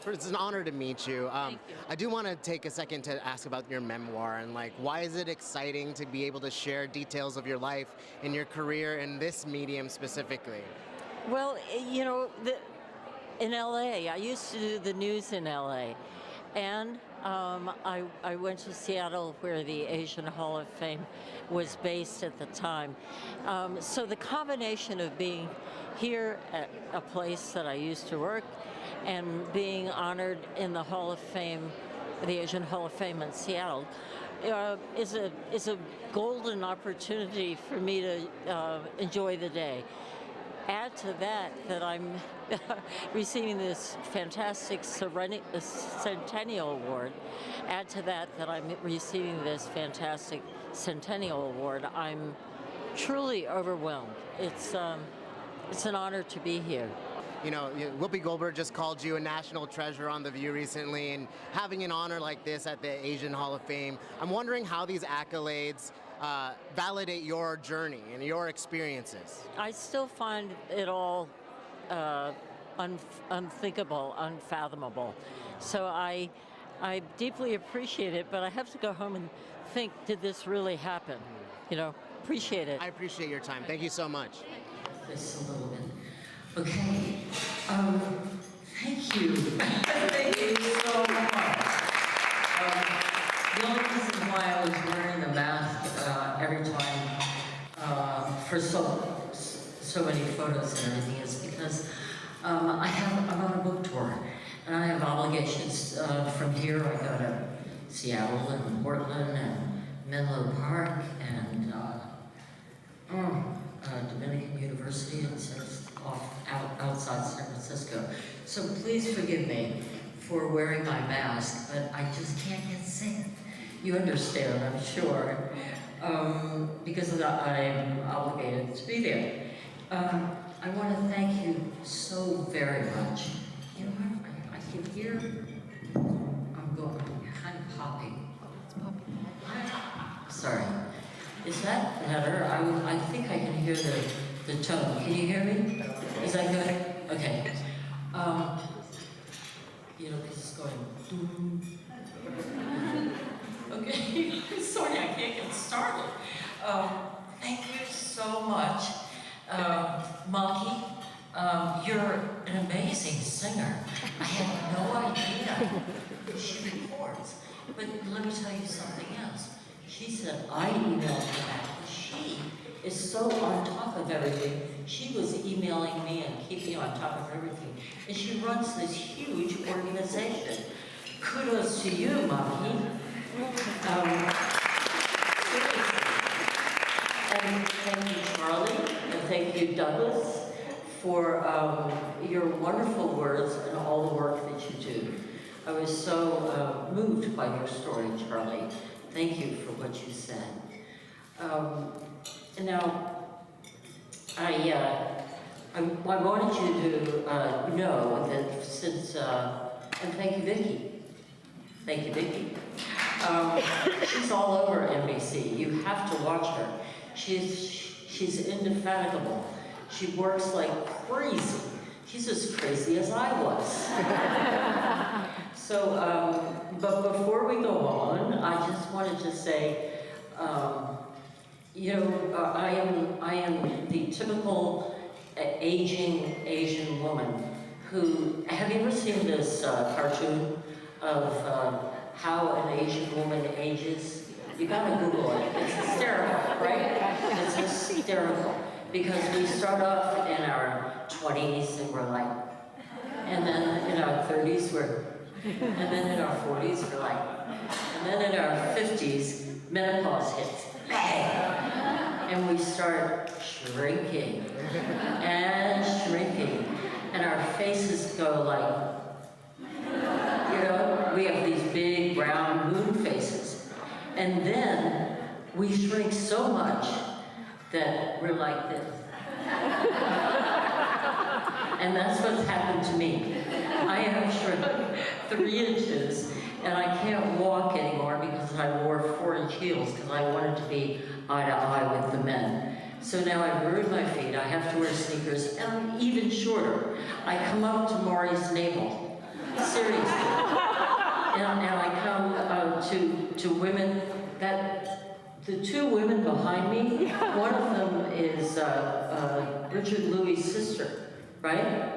It's an honor to meet you. Thank you. I do want to take a second to ask about your memoir and why is it exciting to be able to share details of your life and your career in this medium specifically? Well, in LA, I used to do the news in LA, and I went to Seattle where the Asian Hall of Fame was based at the time. So the combination of being here at a place that I used to work and being honored in the Hall of Fame, the Asian Hall of Fame in Seattle, is a golden opportunity for me to enjoy the day. Add to that I'm receiving this fantastic Centennial Award. Add to that I'm receiving this fantastic Centennial Award. I'm truly overwhelmed. It's an honor to be here. You know, Whoopi Goldberg just called you a national treasure on The View recently, and having an honor like this at the Asian Hall of Fame, I'm wondering how these accolades validate your journey and your experiences. I still find it all unthinkable, unfathomable. So I deeply appreciate it, but I have to go home and think, did this really happen? Appreciate it. I appreciate your time. Thank you so much. This a little bit. Okay. Thank you. Thank you so much. The only reason why I was wearing the mask every time for so many photos and everything is because I'm on a book tour and I have obligations from here. I go to Seattle and Portland and Menlo Park and Dominican University and outside San Francisco. So please forgive me for wearing my mask, but I just can't get sick. You understand, I'm sure, because I'm obligated to be there. I want to thank you so very much. You know what? I can hear I'm kind of popping. It's popping. Sorry. Is that better? I think I can hear the tone. Can you hear me? Is that good? Okay. This is going doom. Okay. Sorry, I can't get started. Thank you so much. Monkey, you're an amazing singer. I had no idea. She records. But let me tell you something else. She said, I emailed her back. She is so on top of everything. She was emailing me and keeping on top of everything. And she runs this huge organization. Kudos to you, Mommy. And thank you, Charlie, and thank you, Douglas, for your wonderful words and all the work that you do. I was so moved by your story, Charlie. Thank you for what you said. Now, I wanted you to know that since, and thank you, Vicki. Thank you, Vicki. She's all over NBC. You have to watch her. She's indefatigable. She works like crazy. She's as crazy as I was. So, but before we go on, I just wanted to say, I am the typical aging Asian woman who, have you ever seen this cartoon of how an Asian woman ages? You gotta Google it. It's hysterical, right? It's hysterical. Because we start off in our 20s and we're like, and then in our 30s and then in our 40s we're like, and then in our 50s, menopause hits. And we start shrinking and shrinking. And our faces go like, we have these big brown moon faces. And then we shrink so much that we're like this. And that's what's happened to me. I have shrunk 3 inches, and I can't walk anymore because I wore 4-inch heels because I wanted to be eye to eye with the men. So now I've ruined my feet, I have to wear sneakers, and I'm even shorter. I come up to Maury's navel, seriously. And I come to women that, the two women behind me, one of them is Richard Louis' sister, right?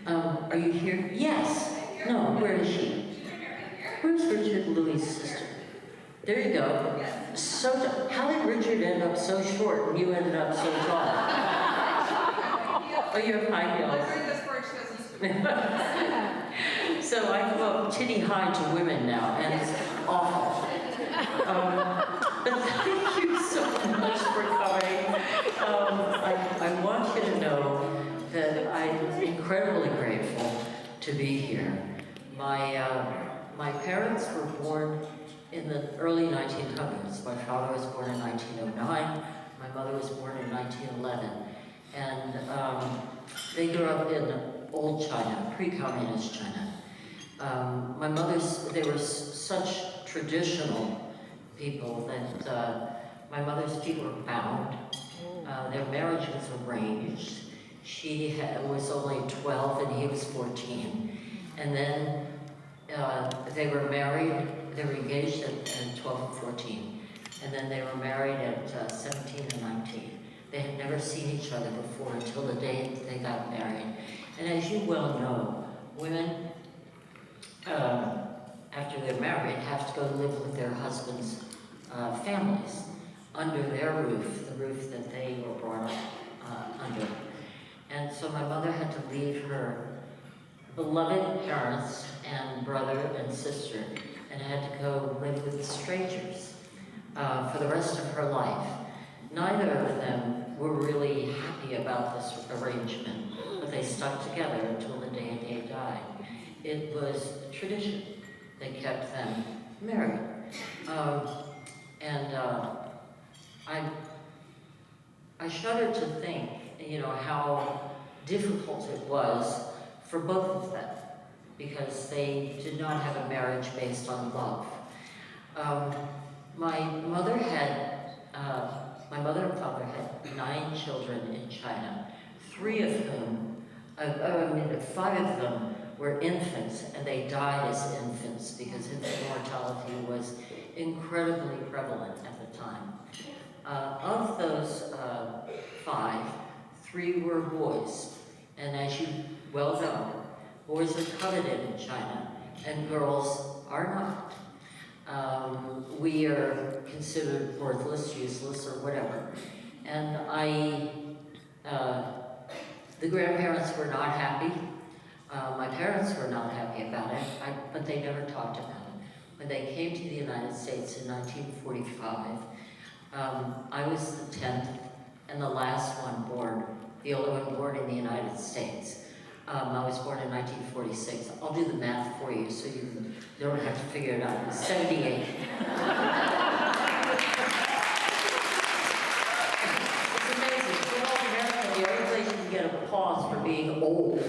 Are you here? Yes. No, where is she? Where's Richard Louis' sister? There you go. So, how did Richard end up so short and you ended up so tall? Oh, you have high heels. So I go up titty high to women now, and it's awful. But thank you so much for coming. I want you to know that I'm incredibly grateful to be here. My parents were born in the early 1900s. My father was born in 1909. My mother was born in 1911. And they grew up in old China, pre-communist China. My mother's, they were such traditional people that my mother's feet were bound. Their marriage was arranged. She was only 12 and he was 14. And then they were married, they were engaged at 12 and 14. And then they were married at 17 and 19. They had never seen each other before until the day they got married. And as you well know, women, after they're married, have to go live with their husbands' families under their roof, the roof that they were brought up under. And so my mother had to leave her beloved parents and brother and sister and had to go live with strangers for the rest of her life. Neither of them were really happy about this arrangement, but they stuck together until the day they died. It was a tradition that kept them married. I shudder to think, you know, how difficult it was for both of them, because they did not have a marriage based on love. My mother and father had 9 children in China, 3 of whom, 5 of them were infants, and they died as infants because infant mortality was incredibly prevalent at the time. Of those 5, 3 were boys, and as you well know, boys are coveted in China, and girls are not. We are considered worthless, useless, or whatever. And the grandparents were not happy. My parents were not happy about it, but they never talked about it. When they came to the United States in 1945, I was the 10th and the last one born, the only one born in the United States. I was born in 1946. I'll do the math for you so you don't have to figure it out. It was 78. It's amazing. We're all American. The only place you can get applause for being old.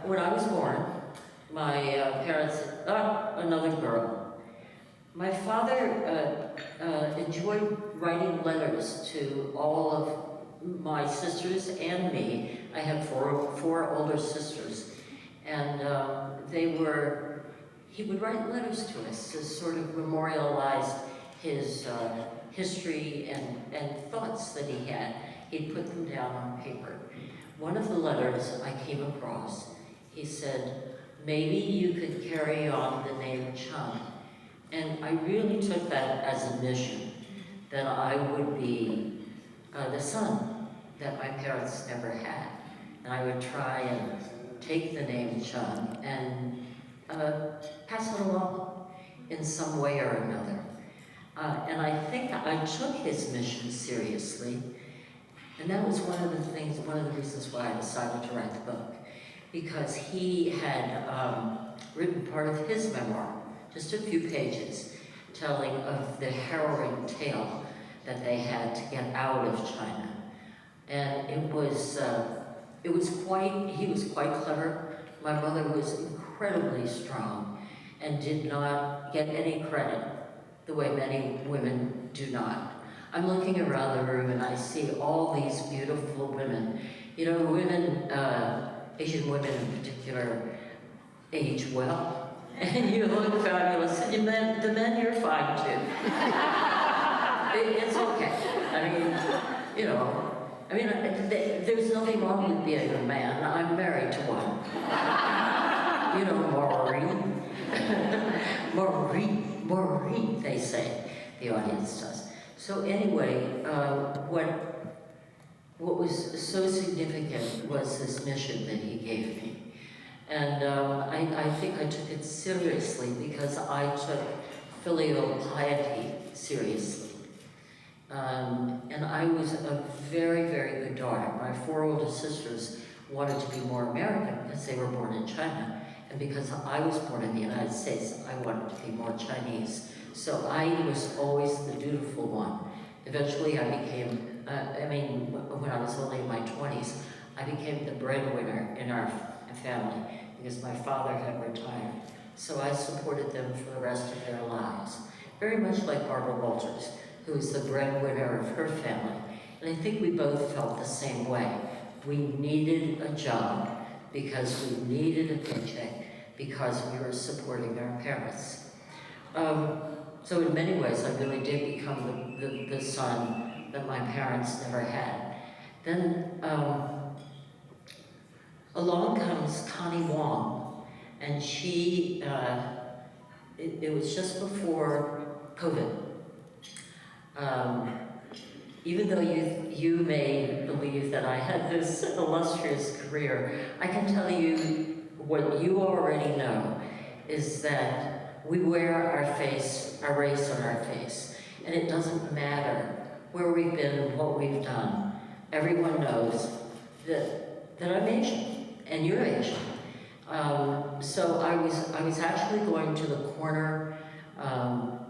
When I was born, my parents got another girl. My father enjoyed writing letters to all of my sisters and me. I have four older sisters, and he would write letters to us to sort of memorialize his history and thoughts that he had. He'd put them down on paper. One of the letters I came across, he said, maybe you could carry on the name Chung. And I really took that as a mission, that I would be the son that my parents never had. And I would try and take the name Chung and pass it along in some way or another. And I think I took his mission seriously. And that was one of the reasons why I decided to write the book. Because he had written part of his memoir, just a few pages, telling of the harrowing tale that they had to get out of China. And he was quite clever. My mother was incredibly strong and did not get any credit. the way many women do not. I'm looking around the room and I see all these beautiful women. You know, women, Asian women in particular, age well, and you look fabulous. And the men, you're fine too. It's okay. I mean, you know, there's nothing wrong with being a man. I'm married to one. You know, Maureen, they say, the audience does. So anyway, what was so significant was this mission that he gave me. And I think I took it seriously because I took filial piety seriously. And I was a very, very good daughter. My 4 older sisters wanted to be more American because they were born in China. And because I was born in the United States, I wanted to be more Chinese. So I was always the dutiful one. Eventually I became, when I was only in my 20s, I became the breadwinner in our family because my father had retired. So I supported them for the rest of their lives. Very much like Barbara Walters, who was the breadwinner of her family. And I think we both felt the same way. We needed a job because we needed a paycheck because we were supporting our parents. So in many ways, I really did become the son that my parents never had. Then along comes Connie Wong, and she, it was just before COVID. Even though you may believe that I had this illustrious career, I can tell you what you already know is that we wear our race on our face. And it doesn't matter where we've been and what we've done. Everyone knows that I'm Asian, and you're Asian. So I was actually going to the corner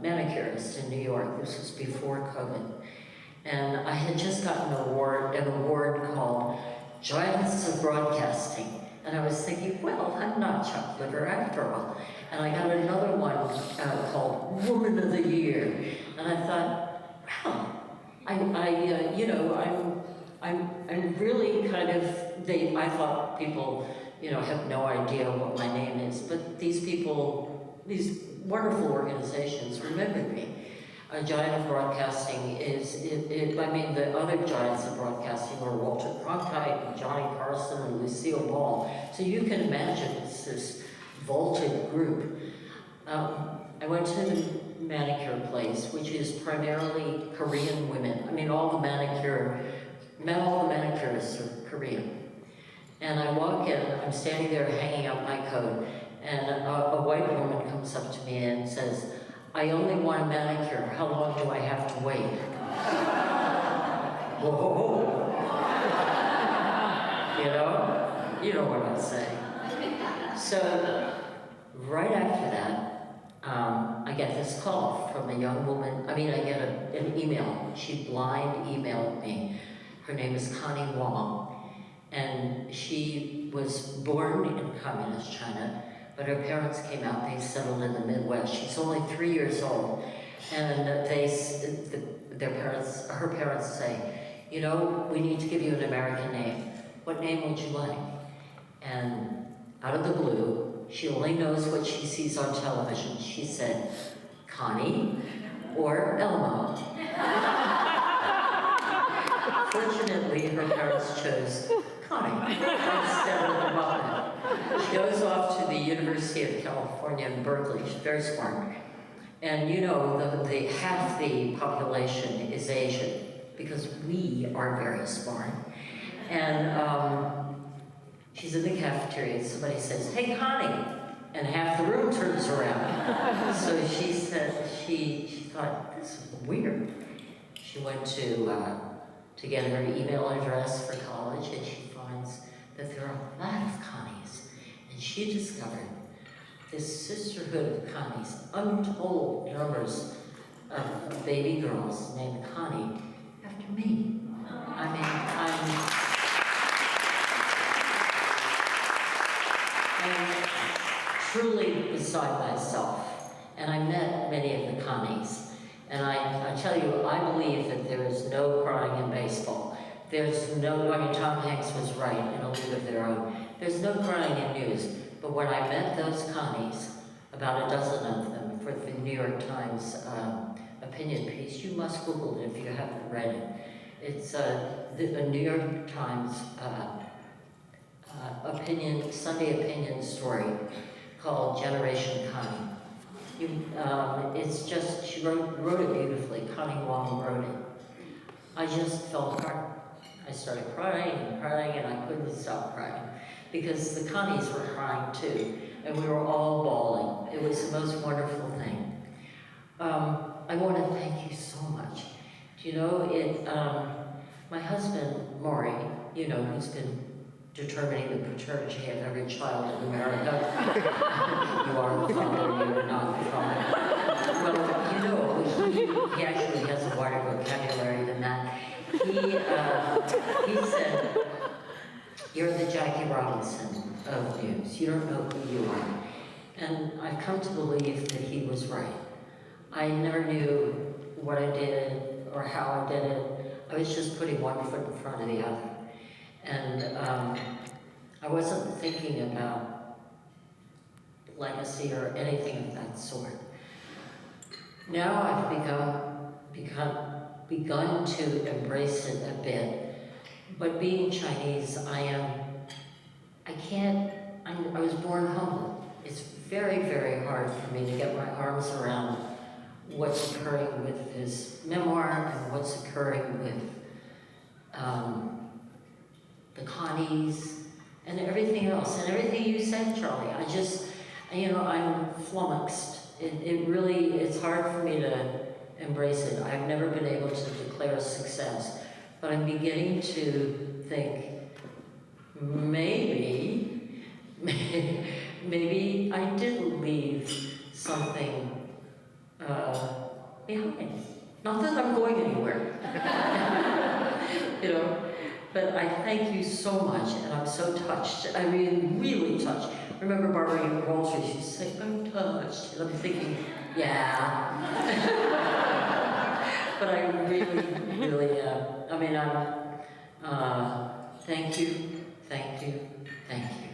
manicurist in New York. This was before COVID. And I had just gotten an award called Giants of Broadcasting. And I was thinking, well, I'm not Chuck Liver after all. And I got another one called Woman of the Year. And I thought, wow, I'm really kind of, I thought people, have no idea what my name is. But these people, these wonderful organizations remembered me. A giant of broadcasting the other giants of broadcasting were Walter Cronkite and Johnny Carson and Lucille Ball. So you can imagine it's this vaulted group. I went to the manicure place, which is primarily Korean women. All the manicurists are Korean. And I walk in, I'm standing there hanging up my coat, and a white woman comes up to me and says, I only want a manicure. How long do I have to wait? Whoa. You know what I'm saying. So, right after that, I get this call from a young woman. I get an email. She blind emailed me. Her name is Connie Wong. And she was born in communist China. But her parents came out, they settled in the Midwest. She's only 3 years old. And her parents say, we need to give you an American name. What name would you like? And out of the blue, she only knows what she sees on television. She said, Connie or Elmo. Fortunately, her parents chose Connie instead of the mother. She goes off to the University of California in Berkeley. She's very smart. And half the population is Asian because we are very smart. And she's in the cafeteria and somebody says, hey, Connie. And half the room turns around. So she said, she thought, this is weird. She went to get her email address for college, and she finds that there are a lot of Connies. And she discovered this sisterhood of Connies, untold numbers of baby girls named Connie after me. I'm truly beside myself. And I met many of the Connies. believe that there is no crying in baseball. There's no, I mean, Tom Hanks was right in A League of Their Own. There's no crying in news. But when I met those Connies, about a dozen of them, for the New York Times opinion piece, you must Google it if you haven't read it. It's a New York Times Sunday opinion story called Generation Connie. It's just, she wrote it beautifully. Connie Wong wrote it. I just fell apart. I started crying and crying, and I couldn't stop crying because the Connies were crying too, and we were all bawling. It was the most wonderful thing. I want to thank you so much. Do you know, my husband, Maury, you know, who's been determining the paternity of every child in America. You are the father, you are not the father. Well, you know, he actually has a wider vocabulary than that. He said, you're the Jackie Robinson of news. You don't know who you are. And I've come to believe that he was right. I never knew what I did or how I did it. I was just putting one foot in front of the other. And I wasn't thinking about legacy or anything of that sort. Now I've begun to embrace it a bit, but being Chinese, I was born humble. It's very, very hard for me to get my arms around what's occurring with his memoir and what's occurring with the Connies and everything else, and everything you said, Charlie. I just, you know, I'm flummoxed. It's hard for me to embrace it. I've never been able to declare success, but I'm beginning to think maybe I did leave something behind. Not that I'm going anywhere, you know, but I thank you so much, and I'm so touched. I mean, really touched. Remember Barbara Walters, she used to say, I'm touched. And I'm thinking, yeah. But I really, really am. I mean, thank you, thank you, thank you.